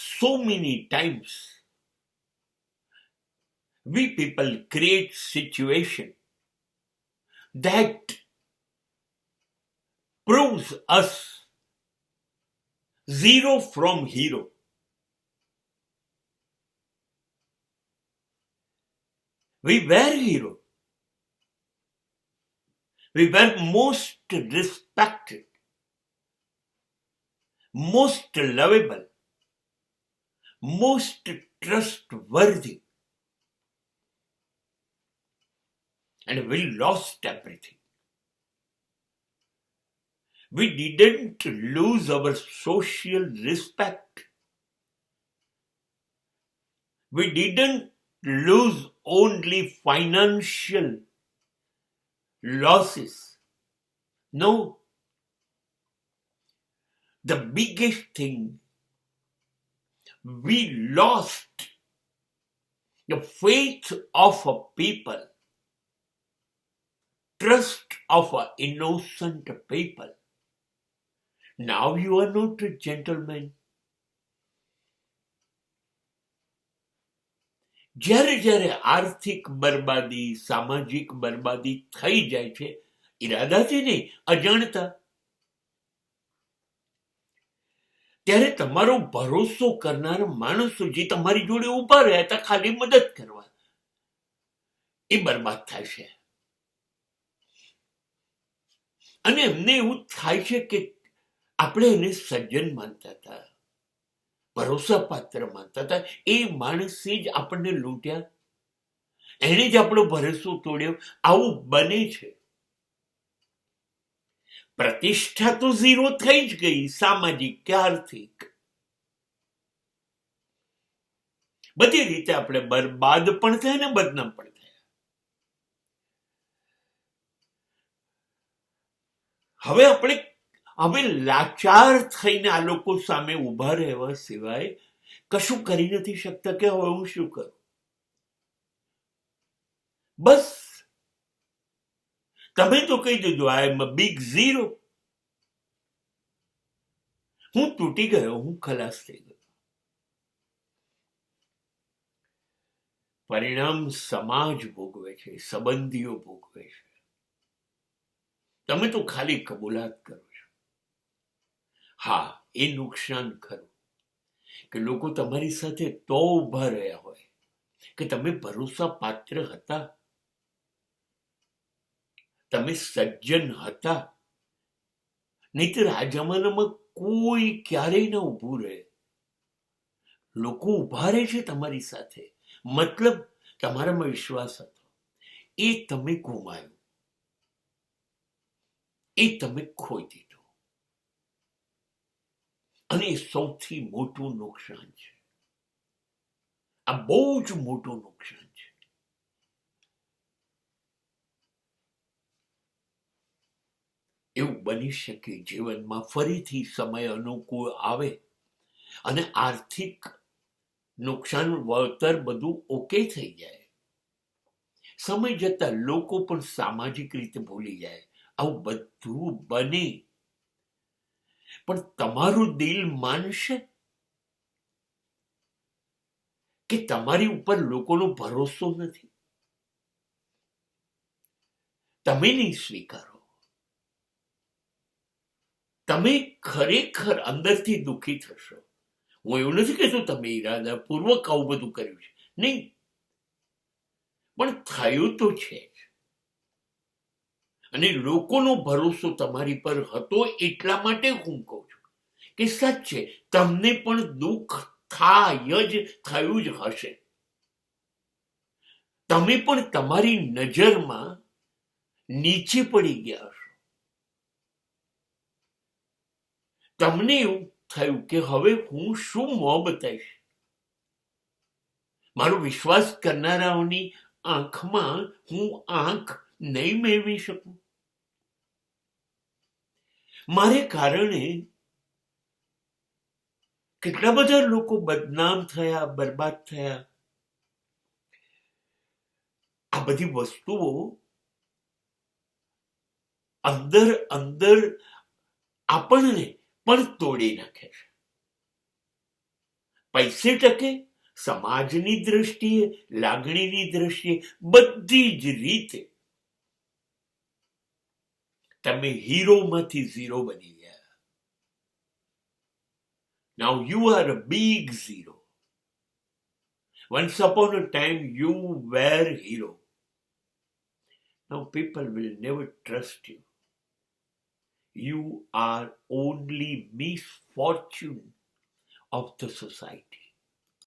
so many times we people create situation that proves us zero from hero. We were hero. We were most respected, most lovable, most trustworthy. And we lost everything. We didn't lose our social respect. We didn't lose only financial losses. No. The biggest thing, we lost the faith of a people, trust of a innocent people. Now you are not a gentleman. જ્યારે જ્યારે આર્થિક બરબાદી, સામાજિક બરબાદી થઈ જાય છે, ઈરાદાથી નહીં, અજાણતા, ત્યારે તમારો ભરોસો કરનાર માણસો જે તમારી જોડે ઉભા રહ્યા હતા ખાલી મદદ કરવા, એ બરબાદ થાય છે. અને એમને એવું થાય છે કે આપણે એને સજ્જન માનતા હતા, ભરોસાપાત્ર માનતા હતા, એ માણસે જ આપણને લૂંટ્યા, એને જ આપણો ભરોસો તોડ્યો. આવું બને છે. પ્રતિષ્ઠા તો ઝીરો થઈ જ ગઈ, સામાજિક કે આર્થિક, બધી રીતે આપણે બરબાદ પણ થયા ને બદનામ પણ થયા. હવે લાચાર થઈને આ લોકો સામે ઉભા રહેવા સિવાય કશું કરી નથી શકતા કે હવે હું શું કરું. બસ તમે તો કહી દીધું, આઈ એમ અ બિગ ઝીરો. હું તૂટી ગયો, હું ખલાસ થઈ ગયો. પરિણામ સમાજ ભોગવે છે, સંબંધીઓ ભોગવે છે. તમે તો ખાલી કબૂલાત કરો છો. હા, એ નુકસાન ખરું કે લોકો તમારી સાથે તો ઉભા રહ્યા હોય કે તમે ભરોસા પાત્ર હતા, તમે સજ્જન હતા. નહીંતર આ જમાનામાં કોઈ ક્યારેય ના ઊભું રહે. લોકો ઉભા રહે છે તમારી સાથે, મતલબ તમારામાં વિશ્વાસ હતો, એ તમે ગુમાવ્યો, એ તમે ખોઈ દીધો. અને એ સૌથી મોટું નુકસાન છે. આ બહુ જ મોટું નુકસાન છે. એવું બની શકે જીવનમાં ફરીથી સમય અનુકૂળ આવે અને આર્થિક નુકસાન વળતર બધું ઓકે થઈ જાય. સમય જતા લોકો પણ સામાજિક રીતે ભૂલી જાય. આવું બધું બને, પણ તમારું દિલ માનશે કે તમારી ઉપર લોકોનો ભરોસો નથી? તમે નહીં સ્વીકારો. તમે ખરેખર અંદરથી દુઃખી થશો. હું એવું નથી કહેતો તમે ઈરાદાપૂર્વક આવું બધું કર્યું છે, નહીં, પણ થયું તો છે જ. અને લોકોનો ભરોસો તમારી પર હતો એટલા માટે હું કહું છું કે સાચે તમને પણ દુઃખ થયું જ હશે. તમે પણ તમારી નજરમાં નીચે પડી ગયા હશો. તમને એવું થયું કે હવે હું શું મોં બતાવીશ, મારો વિશ્વાસ કરનારાઓની આંખમાં હું આંખ નહીં મેળવી શકું. મારે કારણે કેટલા બધા લોકો બદનામ થયા, બરબાદ થયા. આ બધી વસ્તુઓ અંદર આપણને પણ તોડી નાખે છે. પૈસે ટકે, સમાજની દ્રષ્ટિએ, લાગણીની દ્રષ્ટિએ, બધી જ રીતે તમે હીરોમાંથી ઝીરો બની ગયા. Now you are a big zero. Once upon a time you were hero. Now people will never trust you. You are only misfortune of the society.